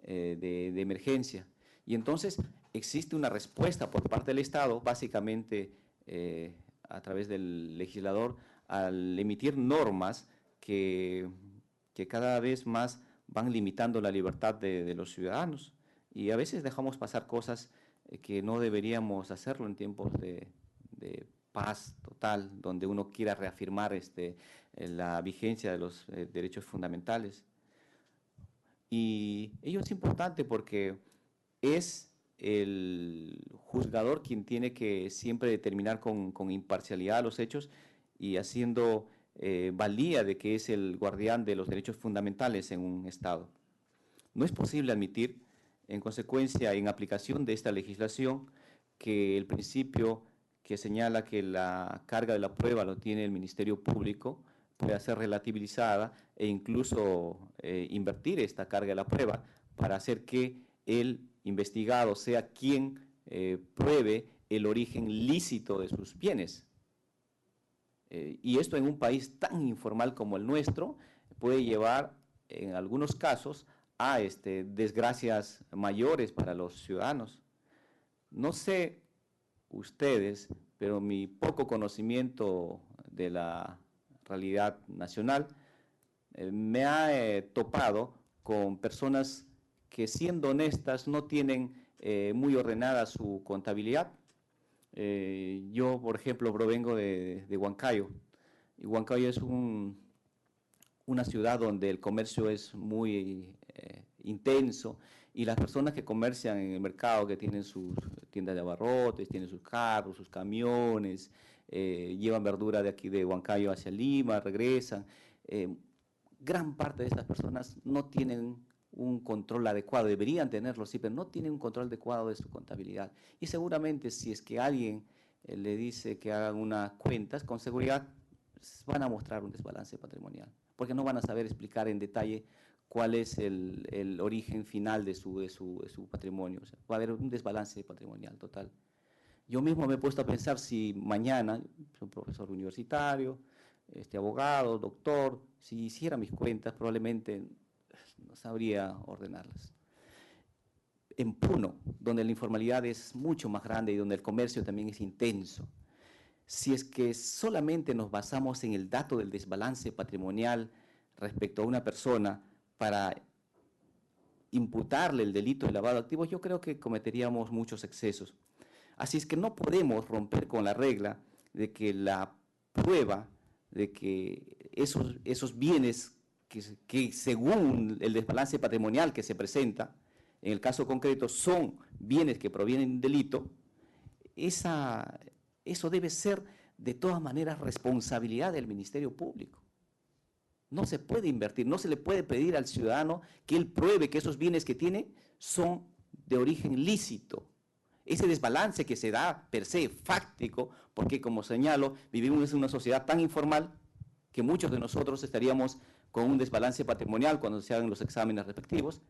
de emergencia. Y entonces existe una respuesta por parte del Estado, básicamente a través del legislador, al emitir normas que cada vez más van limitando la libertad de los ciudadanos. Y a veces dejamos pasar cosas que no deberíamos hacerlo en tiempos de paz total, donde uno quiera reafirmar la vigencia de los derechos fundamentales. Y ello es importante porque es el juzgador quien tiene que siempre determinar con imparcialidad los hechos y haciendo valía de que es el guardián de los derechos fundamentales en un Estado. No es posible admitir, en consecuencia, en aplicación de esta legislación, que el principio que señala que la carga de la prueba lo tiene el Ministerio Público, pueda ser relativizada e incluso invertir esta carga de la prueba para hacer que el investigado sea quien pruebe el origen lícito de sus bienes. Y esto en un país tan informal como el nuestro puede llevar en algunos casos a desgracias mayores para los ciudadanos. No sé ustedes, pero mi poco conocimiento de la realidad nacional me ha topado con personas que, siendo honestas, no tienen muy ordenada su contabilidad. Yo, por ejemplo, provengo de Huancayo, y Huancayo es una ciudad donde el comercio es muy intenso, y las personas que comercian en el mercado, que tienen sus tiendas de abarrotes, tienen sus carros, sus camiones, llevan verdura de aquí de Huancayo hacia Lima, regresan, gran parte de estas personas no tienen un control adecuado, deberían tenerlo, sí, pero no tienen un control adecuado de su contabilidad. Y seguramente si es que alguien le dice que hagan unas cuentas, con seguridad van a mostrar un desbalance patrimonial, porque no van a saber explicar en detalle cuál es el origen final de su patrimonio. O sea, va a haber un desbalance patrimonial total. Yo mismo me he puesto a pensar si mañana, soy un profesor universitario, abogado, doctor, si hiciera mis cuentas, probablemente no sabría ordenarlas. En Puno, donde la informalidad es mucho más grande y donde el comercio también es intenso, si es que solamente nos basamos en el dato del desbalance patrimonial respecto a una persona para imputarle el delito de lavado de activos, yo creo que cometeríamos muchos excesos. Así es que no podemos romper con la regla de que la prueba de que esos bienes que según el desbalance patrimonial que se presenta, en el caso concreto son bienes que provienen de un delito, eso debe ser de todas maneras responsabilidad del Ministerio Público. No se puede invertir, no se le puede pedir al ciudadano que él pruebe que esos bienes que tiene son de origen lícito. Ese desbalance que se da per se fáctico, porque como señalo, vivimos en una sociedad tan informal que muchos de nosotros estaríamos con un desbalance patrimonial cuando se hagan los exámenes respectivos.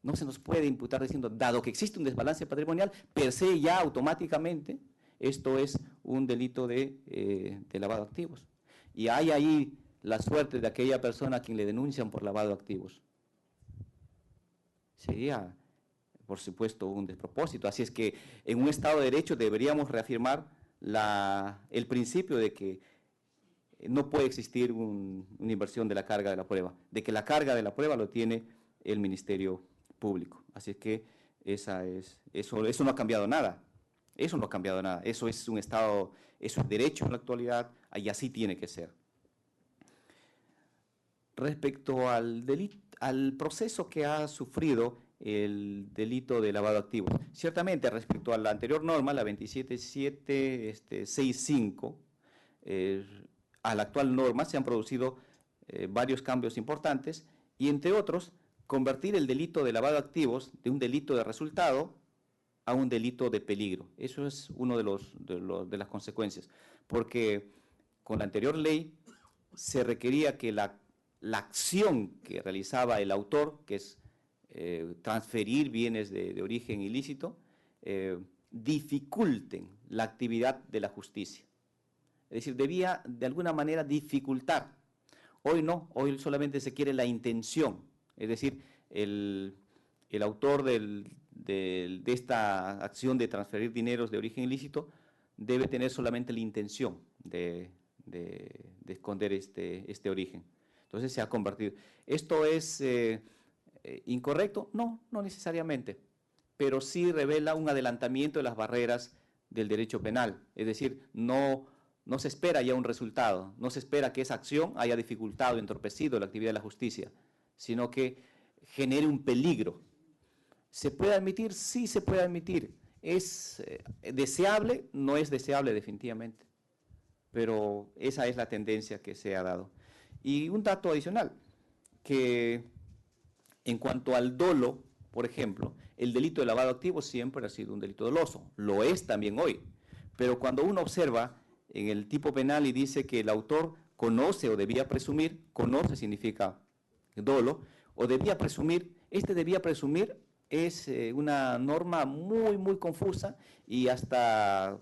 No se nos puede imputar diciendo, dado que existe un desbalance patrimonial, per se ya automáticamente esto es un delito de lavado de activos. Y hay ahí la suerte de aquella persona a quien le denuncian por lavado de activos. Sería, por supuesto, un despropósito. Así es que en un Estado de Derecho deberíamos reafirmar el principio de que no puede existir una inversión de la carga de la prueba, de que la carga de la prueba lo tiene el Ministerio Público. Así es que eso no ha cambiado nada. Eso no ha cambiado nada. Eso es un Estado, eso es derecho en la actualidad, y así tiene que ser. Respecto al proceso que ha sufrido el delito de lavado de activos, ciertamente respecto a la anterior norma, la 27765, a la actual norma se han producido varios cambios importantes y, entre otros, convertir el delito de lavado de activos de un delito de resultado a un delito de peligro. Eso es uno de las consecuencias, porque con la anterior ley se requería que la acción que realizaba el autor, que es transferir bienes de origen ilícito, dificulten la actividad de la justicia. Es decir, debía de alguna manera dificultar. Hoy no, hoy solamente se quiere la intención. Es decir, el autor de esta acción de transferir dineros de origen ilícito debe tener solamente la intención de esconder este origen. Entonces se ha convertido. ¿Esto es incorrecto? No, no necesariamente, pero sí revela un adelantamiento de las barreras del derecho penal. Es decir, no se espera ya un resultado, no se espera que esa acción haya dificultado, entorpecido la actividad de la justicia, sino que genere un peligro. ¿Se puede admitir? Sí se puede admitir. ¿Es deseable? No es deseable definitivamente, pero esa es la tendencia que se ha dado. Y un dato adicional, que en cuanto al dolo, por ejemplo, el delito de lavado de activos siempre ha sido un delito doloso, lo es también hoy, Pero cuando uno observa en el tipo penal y dice que el autor conoce o debía presumir, conoce significa dolo, o debía presumir, debía presumir es una norma muy, muy confusa y hasta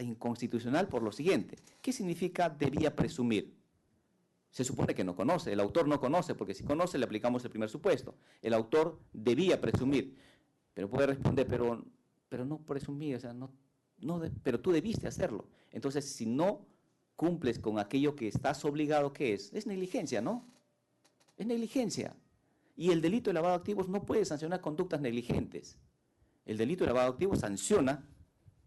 inconstitucional por lo siguiente. ¿Qué significa debía presumir? Se supone que no conoce, el autor no conoce, porque si conoce le aplicamos el primer supuesto. El autor debía presumir, pero puede responder, pero no presumí, o sea, pero tú debiste hacerlo. Entonces, si no cumples con aquello que estás obligado, ¿qué es? Es negligencia, ¿no? Es negligencia. Y el delito de lavado de activos no puede sancionar conductas negligentes. El delito de lavado de activos sanciona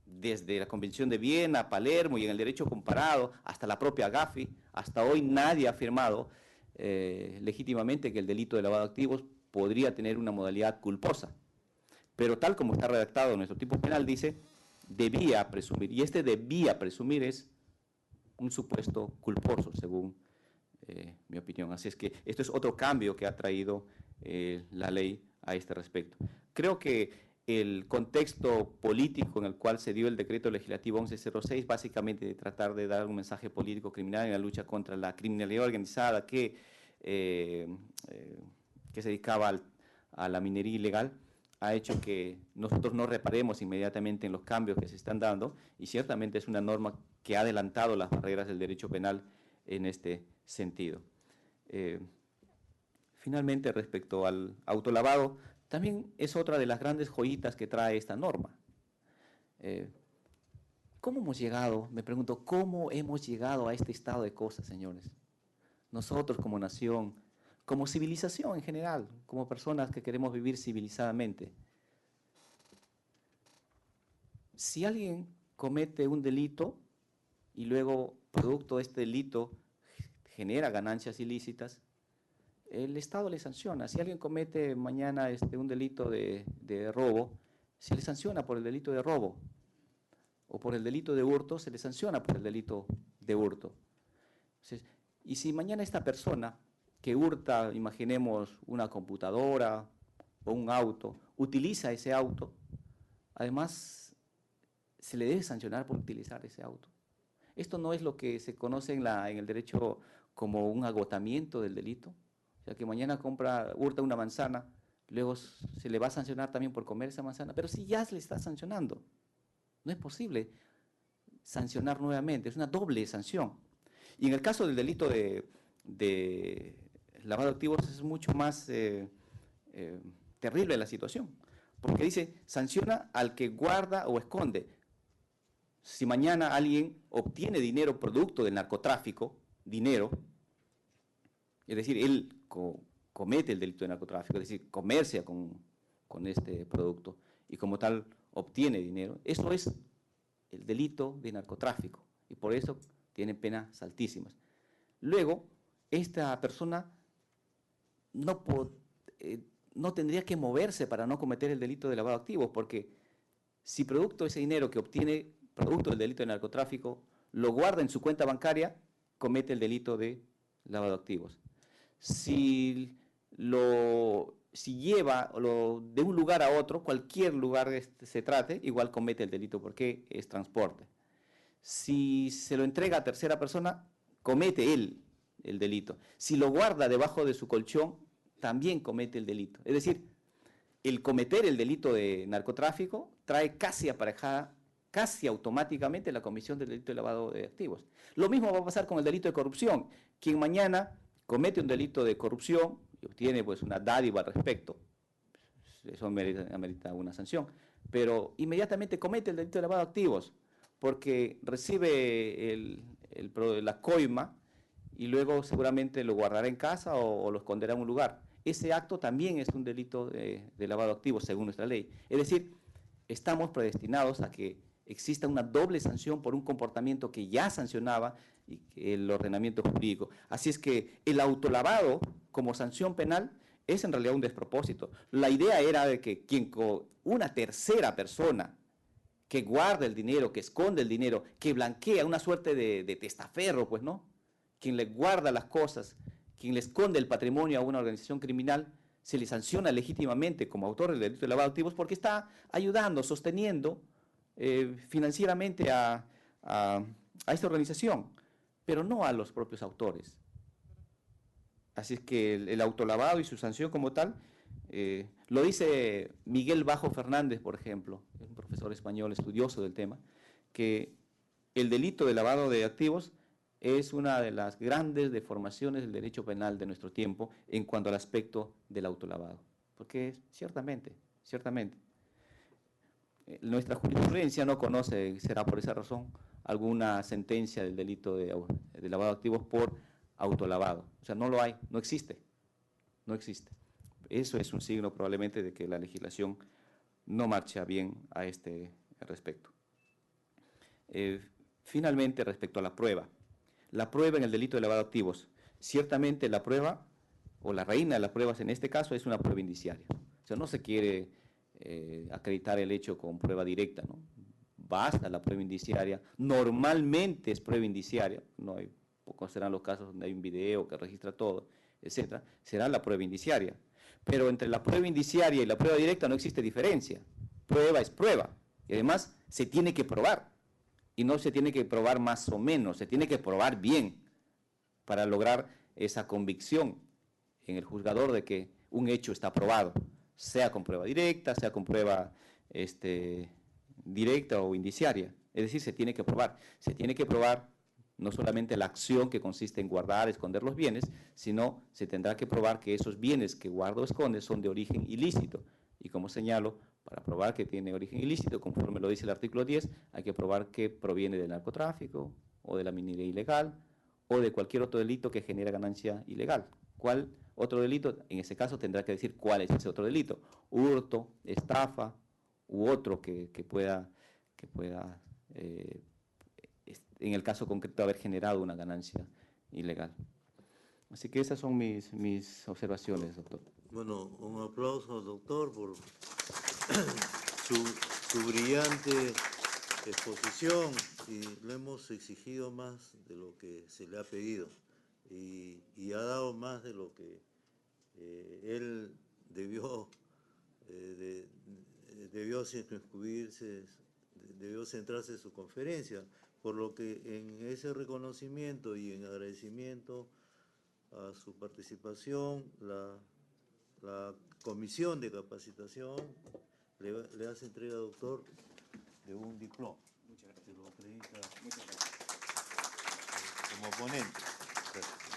desde la Convención de Viena, Palermo y en el derecho comparado, hasta la propia Gafi. Hasta hoy nadie ha afirmado legítimamente que el delito de lavado de activos podría tener una modalidad culposa. Pero tal como está redactado nuestro tipo penal dice, debía presumir. Y debía presumir es un supuesto culposo, según mi opinión. Así es que esto es otro cambio que ha traído la ley a este respecto. Creo que el contexto político en el cual se dio el decreto legislativo 1106, básicamente de tratar de dar un mensaje político criminal en la lucha contra la criminalidad organizada que se dedicaba a la minería ilegal, ha hecho que nosotros no reparemos inmediatamente en los cambios que se están dando, y ciertamente es una norma que ha adelantado las barreras del derecho penal en este sentido. Finalmente, respecto al autolavado, también es otra de las grandes joyitas que trae esta norma. ¿Cómo hemos llegado? Me pregunto, ¿cómo hemos llegado a este estado de cosas, señores? Nosotros como nación, como civilización en general, como personas que queremos vivir civilizadamente. Si alguien comete un delito y luego, producto de este delito, genera ganancias ilícitas, el Estado le sanciona. Si alguien comete mañana un delito de robo, se le sanciona por el delito de robo. O por el delito de hurto, se le sanciona por el delito de hurto. Entonces, y si mañana esta persona que hurta, imaginemos, una computadora o un auto, utiliza ese auto, además se le debe sancionar por utilizar ese auto. Esto no es lo que se conoce en el derecho como un agotamiento del delito. O sea, que mañana hurta una manzana, luego se le va a sancionar también por comer esa manzana, pero si ya se le está sancionando. No es posible sancionar nuevamente, es una doble sanción. Y en el caso del delito de lavado de activos es mucho más terrible la situación, porque dice, sanciona al que guarda o esconde. Si mañana alguien obtiene dinero producto del narcotráfico, es decir, él comete el delito de narcotráfico, es decir, comercia con este producto y como tal obtiene dinero, eso es el delito de narcotráfico y por eso tiene penas altísimas. Luego, esta persona no tendría que moverse para no cometer el delito de lavado de activos, porque si producto de ese dinero que obtiene producto del delito de narcotráfico lo guarda en su cuenta bancaria, comete el delito de lavado de activos. Si lleva de un lugar a otro, cualquier lugar se trate, igual comete el delito porque es transporte. Si se lo entrega a tercera persona, comete él el delito. Si lo guarda debajo de su colchón, también comete el delito. Es decir, el cometer el delito de narcotráfico trae casi aparejada, casi automáticamente la comisión del delito de lavado de activos. Lo mismo va a pasar con el delito de corrupción. Quien mañana comete un delito de corrupción y obtiene pues una dádiva al respecto, eso amerita una sanción, pero inmediatamente comete el delito de lavado de activos porque recibe la coima y luego seguramente lo guardará en casa o lo esconderá en un lugar. Ese acto también es un delito de lavado de activos según nuestra ley. Es decir, estamos predestinados a que exista una doble sanción por un comportamiento que ya sancionaba el ordenamiento jurídico. Así es que el autolavado como sanción penal es en realidad un despropósito. La idea era de que una tercera persona que guarda el dinero, que esconde el dinero, que blanquea, una suerte de testaferro, pues, ¿no? Quien le guarda las cosas, quien le esconde el patrimonio a una organización criminal, se le sanciona legítimamente como autor del delito de lavado de activos porque está ayudando, sosteniendo financieramente a esta organización, pero no a los propios autores. Así es que el autolavado y su sanción como tal, lo dice Miguel Bajo Fernández, por ejemplo, un profesor español estudioso del tema, que el delito de lavado de activos es una de las grandes deformaciones del derecho penal de nuestro tiempo en cuanto al aspecto del autolavado. Porque ciertamente, nuestra jurisprudencia no conoce, será por esa razón, alguna sentencia del delito de lavado de activos por autolavado. O sea, no lo hay, no existe. Eso es un signo probablemente de que la legislación no marcha bien a este respecto. Finalmente, respecto a la prueba en el delito de lavado de activos, ciertamente la prueba, o la reina de las pruebas en este caso, es una prueba indiciaria. O sea, no se quiere acreditar el hecho con prueba directa, ¿no? Basta la prueba indiciaria, normalmente es prueba indiciaria, no hay, pocos serán los casos donde hay un video que registra todo, etcétera, será la prueba indiciaria. Pero entre la prueba indiciaria y la prueba directa no existe diferencia. Prueba es prueba, y además se tiene que probar, y no se tiene que probar más o menos, se tiene que probar bien para lograr esa convicción en el juzgador de que un hecho está probado, sea con prueba directa, sea con prueba directa o indiciaria. Es decir, se tiene que probar no solamente la acción que consiste en guardar, esconder los bienes, sino se tendrá que probar que esos bienes que guarda o esconde son de origen ilícito. Y como señalo, para probar que tiene origen ilícito, conforme lo dice el artículo 10, hay que probar que proviene del narcotráfico, o de la minería ilegal, o de cualquier otro delito que genera ganancia ilegal. ¿Cuál otro delito? En ese caso tendrá que decir cuál es ese otro delito. Hurto, estafa, u otro que pueda en el caso concreto, haber generado una ganancia ilegal. Así que esas son mis observaciones, doctor. Bueno, un aplauso al doctor por su brillante exposición, y le hemos exigido más de lo que se le ha pedido, y ha dado más de lo que él debió circunscribirse, debió centrarse en su conferencia, por lo que en ese reconocimiento y en agradecimiento a su participación, la comisión de capacitación le hace entrega, doctor, de un diploma. Muchas gracias. Se lo acredita como ponente. Gracias.